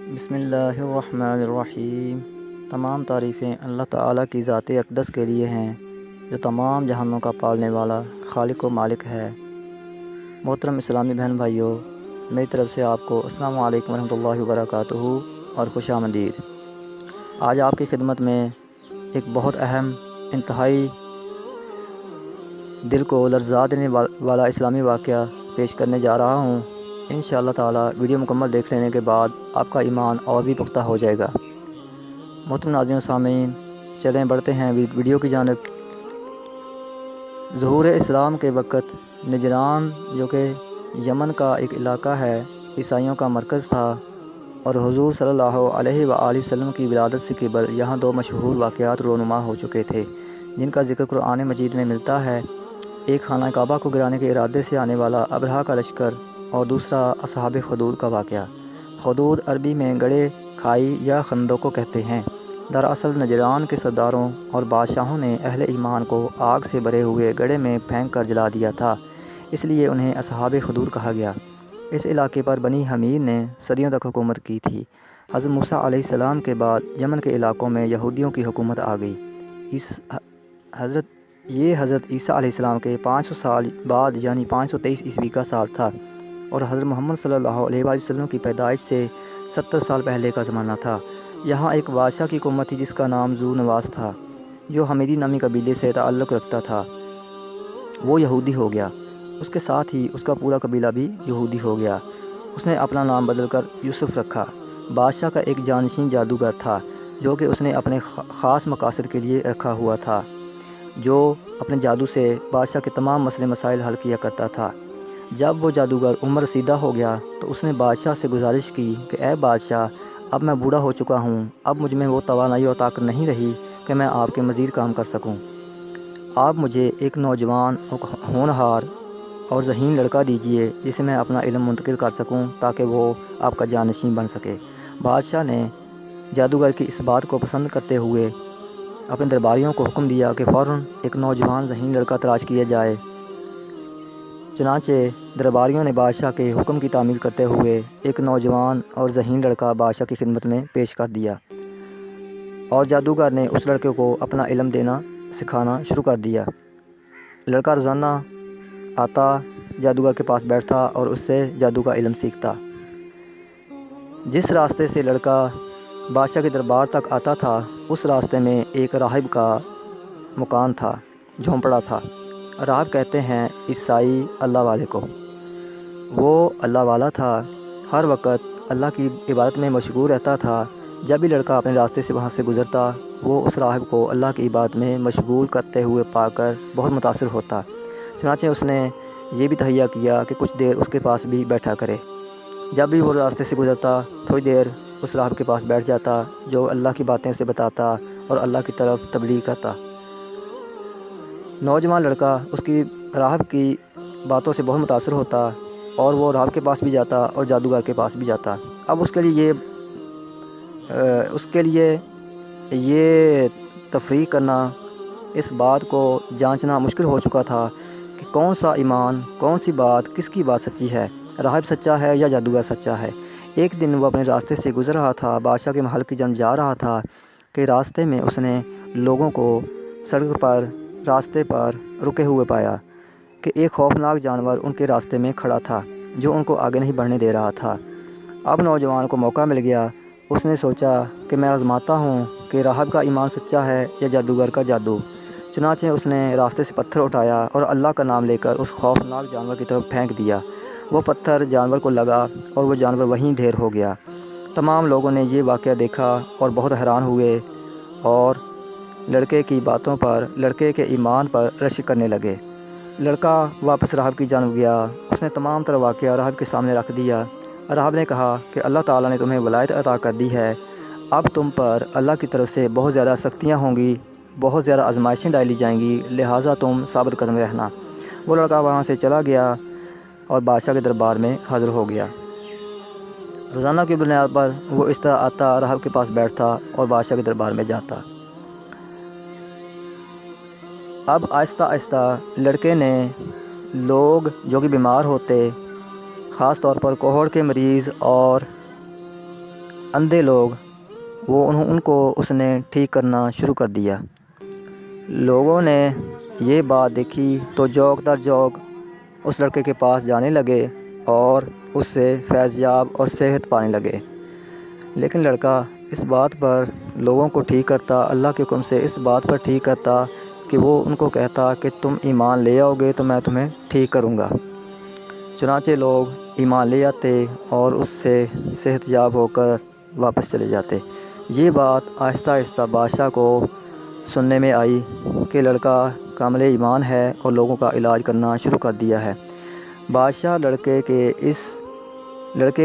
بسم اللہ الرحمن الرحیم۔ تمام تعریفیں اللہ تعالیٰ کی ذات اقدس کے لیے ہیں جو تمام جہانوں کا پالنے والا خالق و مالک ہے۔ محترم اسلامی بہن بھائیوں، میری طرف سے آپ کو السلام علیکم ورحمۃ اللہ وبرکاتہ اور خوش آمدید۔ آج آپ کی خدمت میں ایک بہت اہم، انتہائی دل کو لرزا دینے والا اسلامی واقعہ پیش کرنے جا رہا ہوں۔ انشاءاللہ تعالیٰ ویڈیو مکمل دیکھ لینے کے بعد آپ کا ایمان اور بھی پختہ ہو جائے گا۔ محترم ناظرین و سامعین، چلیں بڑھتے ہیں ویڈیو کی جانب۔ ظہور اسلام کے وقت نجران، جو کہ یمن کا ایک علاقہ ہے، عیسائیوں کا مرکز تھا، اور حضور صلی اللہ علیہ وآلہ وسلم کی ولادت سے قبل یہاں دو مشہور واقعات رونما ہو چکے تھے جن کا ذکر قرآن مجید میں ملتا ہے۔ ایک خانہ کعبہ کو گرانے کے ارادے سے آنے والا ابرہہ کا لشکر، اور دوسرا اصحاب خدود کا واقعہ۔ خدود عربی میں گڑھے، کھائی یا خندق کو کہتے ہیں۔ دراصل نجران کے سرداروں اور بادشاہوں نے اہل ایمان کو آگ سے بھرے ہوئے گڑھے میں پھینک کر جلا دیا تھا، اس لیے انہیں اصحاب خدود کہا گیا۔ اس علاقے پر بنی حمید نے صدیوں تک حکومت کی تھی۔ حضرت موسیٰ علیہ السلام کے بعد یمن کے علاقوں میں یہودیوں کی حکومت آ گئی۔ حضرت عیسیٰ علیہ السلام کے 500 سال بعد یعنی 523 عیسوی کا سال تھا، اور حضرت محمد صلی اللہ علیہ وآلہ وسلم کی پیدائش سے 70 سال پہلے کا زمانہ تھا۔ یہاں ایک بادشاہ کی حکومت تھی جس کا نام ذو نواس تھا، جو حمیدی نامی قبیلے سے تعلق رکھتا تھا۔ وہ یہودی ہو گیا، اس کے ساتھ ہی اس کا پورا قبیلہ بھی یہودی ہو گیا۔ اس نے اپنا نام بدل کر یوسف رکھا۔ بادشاہ کا ایک جانشین جادوگر تھا جو کہ اس نے اپنے خاص مقاصد کے لیے رکھا ہوا تھا، جو اپنے جادو سے بادشاہ کے تمام مسئلے مسائل حل کیا کرتا تھا۔ جب وہ جادوگر عمر رسیدہ ہو گیا تو اس نے بادشاہ سے گزارش کی کہ اے بادشاہ، اب میں بوڑھا ہو چکا ہوں، اب مجھ میں وہ توانائی اور طاقت نہیں رہی کہ میں آپ کے مزید کام کر سکوں۔ آپ مجھے ایک نوجوان ہونہار اور ذہین لڑکا دیجیے جسے میں اپنا علم منتقل کر سکوں تاکہ وہ آپ کا جانشین بن سکے۔ بادشاہ نے جادوگر کی اس بات کو پسند کرتے ہوئے اپنے درباریوں کو حکم دیا کہ فوراً ایک نوجوان ذہین لڑکا تلاش کیا جائے۔ چنانچہ درباریوں نے بادشاہ کے حکم کی تعمیل کرتے ہوئے ایک نوجوان اور ذہین لڑکا بادشاہ کی خدمت میں پیش کر دیا، اور جادوگر نے اس لڑکے کو اپنا علم دینا سکھانا شروع کر دیا۔ لڑکا روزانہ آتا، جادوگر کے پاس بیٹھتا اور اس سے جادو کا علم سیکھتا۔ جس راستے سے لڑکا بادشاہ کے دربار تک آتا تھا اس راستے میں ایک راہب کا مکان تھا، جھونپڑا تھا۔ راہب کہتے ہیں عیسائی اللہ والے کو۔ وہ اللہ والا تھا، ہر وقت اللہ کی عبادت میں مشغول رہتا تھا۔ جب بھی لڑکا اپنے راستے سے وہاں سے گزرتا وہ اس راہب کو اللہ کی عبادت میں مشغول کرتے ہوئے پا کر بہت متاثر ہوتا۔ چنانچہ اس نے یہ بھی تہیہ کیا کہ کچھ دیر اس کے پاس بھی بیٹھا کرے۔ جب بھی وہ راستے سے گزرتا تھوڑی دیر اس راہب کے پاس بیٹھ جاتا جو اللہ کی باتیں اسے بتاتا اور اللہ کی طرف تبلیغ کرتا۔ نوجوان لڑکا اس کی راہب کی باتوں سے بہت متاثر ہوتا اور وہ راہب کے پاس بھی جاتا اور جادوگر کے پاس بھی جاتا۔ اب اس کے لیے یہ تفریق کرنا، اس بات کو جانچنا مشکل ہو چکا تھا کہ کون سا ایمان، کون سی بات، کس کی بات سچی ہے، راہب سچا ہے یا جادوگر سچا ہے۔ ایک دن وہ اپنے راستے سے گزر رہا تھا، بادشاہ کے محل کی جانب جا رہا تھا کہ راستے میں اس نے لوگوں کو سڑک پر، راستے پر رکے ہوئے پایا کہ ایک خوفناک جانور ان کے راستے میں کھڑا تھا جو ان کو آگے نہیں بڑھنے دے رہا تھا۔ اب نوجوان کو موقع مل گیا، اس نے سوچا کہ میں آزماتا ہوں کہ راہب کا ایمان سچا ہے یا جادوگر کا جادو۔ چنانچہ اس نے راستے سے پتھر اٹھایا اور اللہ کا نام لے کر اس خوفناک جانور کی طرف پھینک دیا۔ وہ پتھر جانور کو لگا اور وہ جانور وہیں ڈھیر ہو گیا۔ تمام لوگوں نے یہ واقعہ دیکھا اور بہت حیران ہوئے اور لڑکے کی باتوں پر، لڑکے کے ایمان پر رشک کرنے لگے۔ لڑکا واپس راہب کی جانب گیا، اس نے تمام تر واقعہ راہب کے سامنے رکھ دیا۔ راہب نے کہا کہ اللہ تعالیٰ نے تمہیں ولایت عطا کر دی ہے، اب تم پر اللہ کی طرف سے بہت زیادہ سختیاں ہوں گی، بہت زیادہ آزمائشیں ڈالی جائیں گی، لہٰذا تم ثابت قدم رہنا۔ وہ لڑکا وہاں سے چلا گیا اور بادشاہ کے دربار میں حاضر ہو گیا۔ روزانہ کی بنیاد پر وہ اس طرح آتا، راہب کے پاس بیٹھتا اور بادشاہ کے دربار میں جاتا۔ اب آہستہ آہستہ لڑکے نے لوگ جو کہ بیمار ہوتے، خاص طور پر کوہڑ کے مریض اور اندھے لوگ ان کو اس نے ٹھیک کرنا شروع کر دیا۔ لوگوں نے یہ بات دیکھی تو جوک در جوک اس لڑکے کے پاس جانے لگے اور اس سے فیض یاب اور صحت پانے لگے۔ لیکن لڑکا اس بات پر لوگوں کو ٹھیک کرتا، اللہ کے حکم سے اس بات پر ٹھیک کرتا کہ وہ ان کو کہتا کہ تم ایمان لے آؤ گے تو میں تمہیں ٹھیک کروں گا۔ چنانچہ لوگ ایمان لے آتے اور اس سے صحت یاب ہو کر واپس چلے جاتے۔ یہ بات آہستہ آہستہ بادشاہ کو سننے میں آئی کہ لڑکا کامل ایمان ہے اور لوگوں کا علاج کرنا شروع کر دیا ہے۔ بادشاہ لڑکے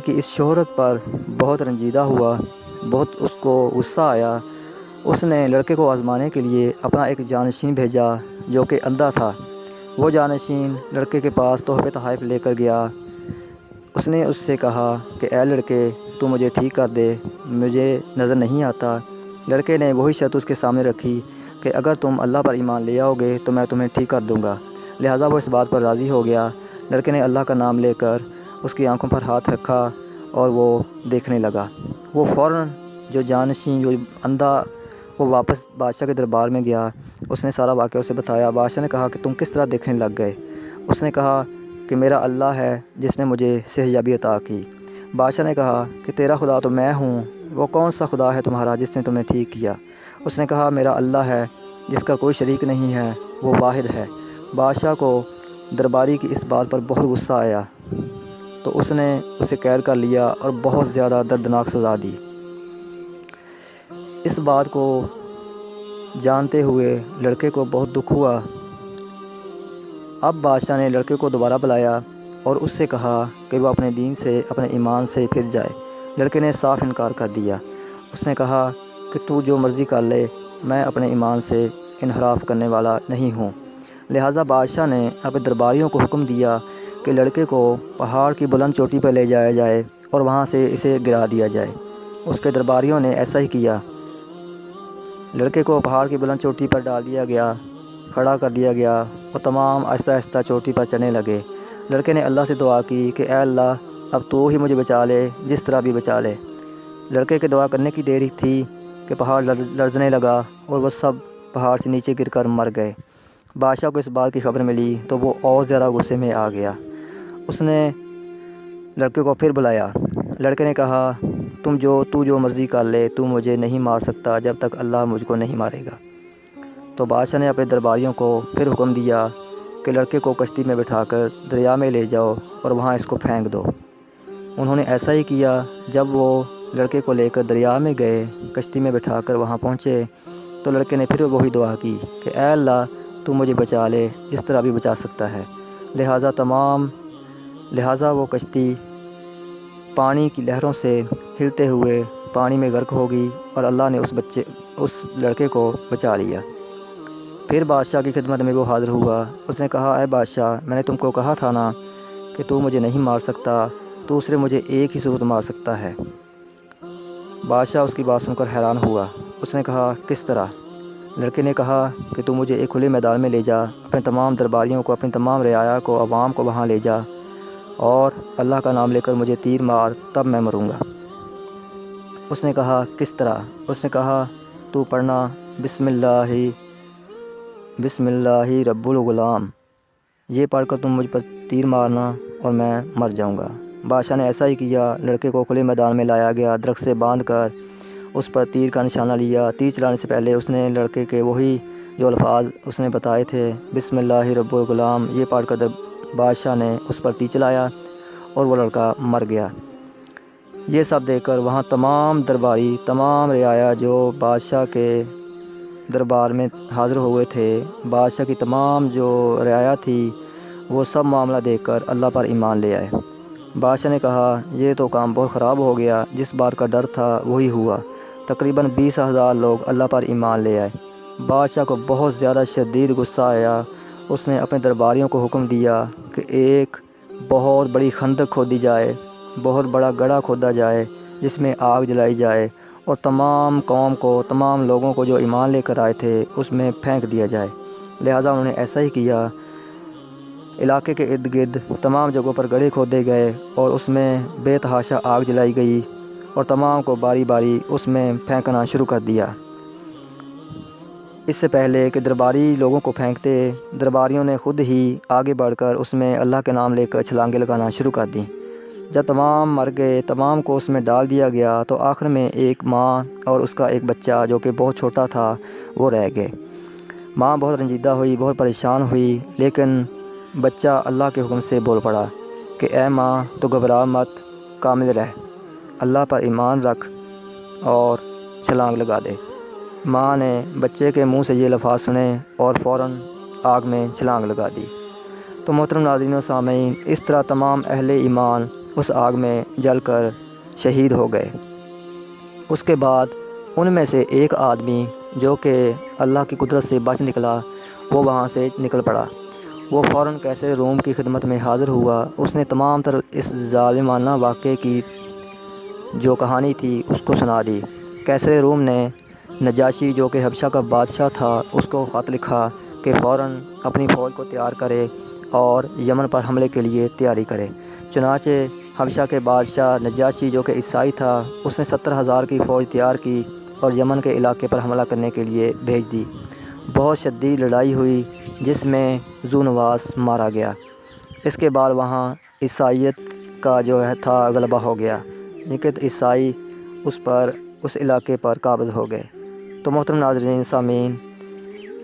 کی اس شہرت پر بہت رنجیدہ ہوا، بہت اس کو غصہ آیا۔ اس نے لڑکے کو آزمانے کے لیے اپنا ایک جانشین بھیجا جو کہ اندھا تھا۔ وہ جانشین لڑکے کے پاس تحفے تحائف لے کر گیا۔ اس نے اس سے کہا کہ اے لڑکے، تو مجھے ٹھیک کر دے، مجھے نظر نہیں آتا۔ لڑکے نے وہی شرط اس کے سامنے رکھی کہ اگر تم اللہ پر ایمان لے آؤ گے تو میں تمہیں ٹھیک کر دوں گا۔ لہٰذا وہ اس بات پر راضی ہو گیا۔ لڑکے نے اللہ کا نام لے کر اس کی آنکھوں پر ہاتھ رکھا اور وہ دیکھنے لگا۔ وہ فوراً جو جانشین جو اندھا وہ واپس بادشاہ کے دربار میں گیا۔ اس نے سارا واقعہ اسے بتایا۔ بادشاہ نے کہا کہ تم کس طرح دیکھنے لگ گئے؟ اس نے کہا کہ میرا اللہ ہے جس نے مجھے صحت یابی عطا کی۔ بادشاہ نے کہا کہ تیرا خدا تو میں ہوں، وہ کون سا خدا ہے تمہارا جس نے تمہیں ٹھیک کیا؟ اس نے کہا میرا اللہ ہے جس کا کوئی شریک نہیں ہے، وہ واحد ہے۔ بادشاہ کو درباری کی اس بات پر بہت غصہ آیا تو اس نے اسے قید کر لیا اور بہت زیادہ دردناک سزا دی۔ اس بات کو جانتے ہوئے لڑکے کو بہت دکھ ہوا۔ اب بادشاہ نے لڑکے کو دوبارہ بلایا اور اس سے کہا کہ وہ اپنے دین سے، اپنے ایمان سے پھر جائے۔ لڑکے نے صاف انکار کر دیا۔ اس نے کہا کہ تو جو مرضی کر لے، میں اپنے ایمان سے انحراف کرنے والا نہیں ہوں۔ لہٰذا بادشاہ نے اپنے درباریوں کو حکم دیا کہ لڑکے کو پہاڑ کی بلند چوٹی پر لے جایا جائے اور وہاں سے اسے گرا دیا جائے۔ اس کے درباریوں نے ایسا ہی کیا۔ لڑکے کو پہاڑ کی بلند چوٹی پر ڈال دیا گیا، کھڑا کر دیا گیا اور تمام آہستہ آہستہ چوٹی پر چڑھنے لگے۔ لڑکے نے اللہ سے دعا کی کہ اے اللہ، اب تو ہی مجھے بچا لے، جس طرح بھی بچا لے۔ لڑکے کے دعا کرنے کی دیر ہی تھی کہ پہاڑ لرزنے لگا اور وہ سب پہاڑ سے نیچے گر کر مر گئے۔ بادشاہ کو اس بات کی خبر ملی تو وہ اور زیادہ غصے میں آ گیا۔ اس نے لڑکے کو پھر بلایا۔ لڑکے نے کہا تو جو مرضی کر لے، تو مجھے نہیں مار سکتا جب تک اللہ مجھ کو نہیں مارے گا۔ تو بادشاہ نے اپنے درباریوں کو پھر حکم دیا کہ لڑکے کو کشتی میں بٹھا کر دریا میں لے جاؤ اور وہاں اس کو پھینک دو۔ انہوں نے ایسا ہی کیا۔ جب وہ لڑکے کو لے کر دریا میں گئے، کشتی میں بٹھا کر وہاں پہنچے تو لڑکے نے پھر وہی دعا کی کہ اے اللہ، تو مجھے بچا لے، جس طرح بھی بچا سکتا ہے۔ لہٰذا وہ کشتی پانی کی لہروں سے ہلتے ہوئے پانی میں غرق ہو گئی اور اللہ نے اس لڑکے کو بچا لیا۔ پھر بادشاہ کی خدمت میں وہ حاضر ہوا۔ اس نے کہا اے بادشاہ، میں نے تم کو کہا تھا نا کہ تو مجھے نہیں مار سکتا، تو صرف مجھے ایک ہی صورت مار سکتا ہے۔ بادشاہ اس کی بات سن کر حیران ہوا۔ اس نے کہا کس طرح؟ لڑکے نے کہا کہ تو مجھے ایک کھلے میدان میں لے جا، اپنے تمام درباریوں کو، اپنی تمام رعایا کو، عوام کو وہاں لے جا اور اللہ کا نام لے کر مجھے تیر مار، تب میں مروں گا۔ اس نے کہا کس طرح؟ اس نے کہا تو پڑھنا بسم اللہ رب الغلام، یہ پڑھ کر تم مجھ پر تیر مارنا اور میں مر جاؤں گا۔ بادشاہ نے ایسا ہی کیا۔ لڑکے کو کھلے میدان میں لایا گیا، درخت سے باندھ کر اس پر تیر کا نشانہ لیا۔ تیر چلانے سے پہلے اس نے لڑکے کے وہی جو الفاظ اس نے بتائے تھے، بسم اللہ رب الغلام، یہ پڑھ کر بادشاہ نے اس پر تیر چلایا اور وہ لڑکا مر گیا۔ یہ سب دیکھ کر وہاں تمام درباری، تمام رعایا جو بادشاہ کے دربار میں حاضر ہوئے تھے، بادشاہ کی تمام جو رعایا تھی، وہ سب معاملہ دیکھ کر اللہ پر ایمان لے آئے۔ بادشاہ نے کہا یہ تو کام بہت خراب ہو گیا، جس بات کا ڈر تھا وہی ہوا۔ تقریباً 20,000 لوگ اللہ پر ایمان لے آئے۔ بادشاہ کو بہت زیادہ شدید غصہ آیا۔ اس نے اپنے درباریوں کو حکم دیا کہ ایک بہت بڑی خندق کھودی جائے، بہت بڑا گڑھا کھودا جائے جس میں آگ جلائی جائے اور تمام قوم کو، تمام لوگوں کو جو ایمان لے کر آئے تھے اس میں پھینک دیا جائے۔ لہٰذا انہوں نے ایسا ہی کیا۔ علاقے کے ارد گرد تمام جگہوں پر گڑھے کھودے گئے اور اس میں بے تحاشا آگ جلائی گئی اور تمام کو باری باری اس میں پھینکنا شروع کر دیا۔ اس سے پہلے کہ درباری لوگوں کو پھینکتے، درباریوں نے خود ہی آگے بڑھ کر اس میں اللہ کے نام لے کر چھلانگیں لگانا شروع کر دیں۔ جب تمام مر گئے، تمام کو اس میں ڈال دیا گیا، تو آخر میں ایک ماں اور اس کا ایک بچہ جو کہ بہت چھوٹا تھا وہ رہ گئے۔ ماں بہت رنجیدہ ہوئی، بہت پریشان ہوئی، لیکن بچہ اللہ کے حکم سے بول پڑا کہ اے ماں تو گھبرا مت، کامل رہ، اللہ پر ایمان رکھ اور چھلانگ لگا دے۔ ماں نے بچے کے منہ سے یہ الفاظ سنے اور فوراً آگ میں چھلانگ لگا دی۔ تو محترم ناظرین و سامعین، اس طرح تمام اہل ایمان اس آگ میں جل کر شہید ہو گئے۔ اس کے بعد ان میں سے ایک آدمی جو کہ اللہ کی قدرت سے بچ نکلا، وہ وہاں سے نکل پڑا۔ وہ فوراً قیصر روم کی خدمت میں حاضر ہوا۔ اس نے تمام تر اس ظالمانہ واقعے کی جو کہانی تھی اس کو سنا دی۔ قیصر روم نے نجاشی جو کہ حبشہ کا بادشاہ تھا اس کو خط لکھا کہ فوراً اپنی فوج کو تیار کرے اور یمن پر حملے کے لیے تیاری کرے۔ چنانچہ حبشہ کے بادشاہ نجاشی جو کہ عیسائی تھا، اس نے 70,000 کی فوج تیار کی اور یمن کے علاقے پر حملہ کرنے کے لیے بھیج دی۔ بہت شدید لڑائی ہوئی جس میں ذو نواس مارا گیا۔ اس کے بعد وہاں عیسائیت کا جو تھا غلبہ ہو گیا، لیکن عیسائی اس علاقے پر قابض ہو گئے۔ تو محترم ناظرین سامعین،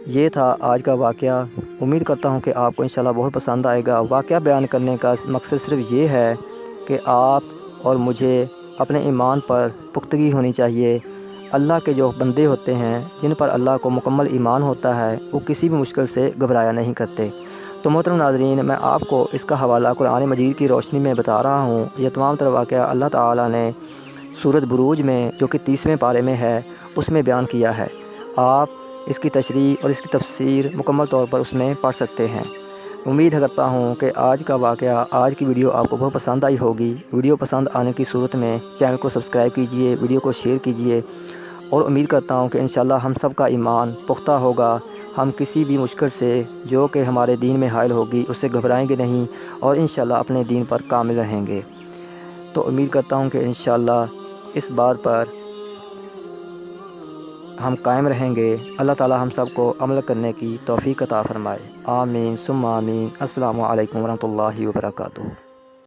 یہ تھا آج کا واقعہ۔ امید کرتا ہوں کہ آپ کو انشاءاللہ بہت پسند آئے گا۔ واقعہ بیان کرنے کا مقصد صرف یہ ہے کہ آپ اور مجھے اپنے ایمان پر پختگی ہونی چاہیے۔ اللہ کے جو بندے ہوتے ہیں جن پر اللہ کو مکمل ایمان ہوتا ہے، وہ کسی بھی مشکل سے گھبرایا نہیں کرتے۔ تو محترم ناظرین، میں آپ کو اس کا حوالہ قرآن مجید کی روشنی میں بتا رہا ہوں۔ یہ تمام تر واقعہ اللہ تعالیٰ نے سورۃ بروج میں جو کہ 30ویں پارے میں ہے اس میں بیان کیا ہے۔ آپ اس کی تشریح اور اس کی تفسیر مکمل طور پر اس میں پڑھ سکتے ہیں۔ امید کرتا ہوں کہ آج کا واقعہ، آج کی ویڈیو آپ کو بہت پسند آئی ہوگی۔ ویڈیو پسند آنے کی صورت میں چینل کو سبسکرائب کیجئے، ویڈیو کو شیئر کیجئے، اور امید کرتا ہوں کہ انشاءاللہ ہم سب کا ایمان پختہ ہوگا۔ ہم کسی بھی مشکل سے جو کہ ہمارے دین میں حائل ہوگی اس سے گھبرائیں گے نہیں، اور انشاءاللہ اپنے دین پر کامل رہیں گے۔ تو امید کرتا ہوں کہ انشاءاللہ اس بات پر ہم قائم رہیں گے۔ اللہ تعالی ہم سب کو عمل کرنے کی توفیق عطا فرمائے۔ آمین ثم آمین۔ السلام علیکم ورحمۃ اللہ وبرکاتہ۔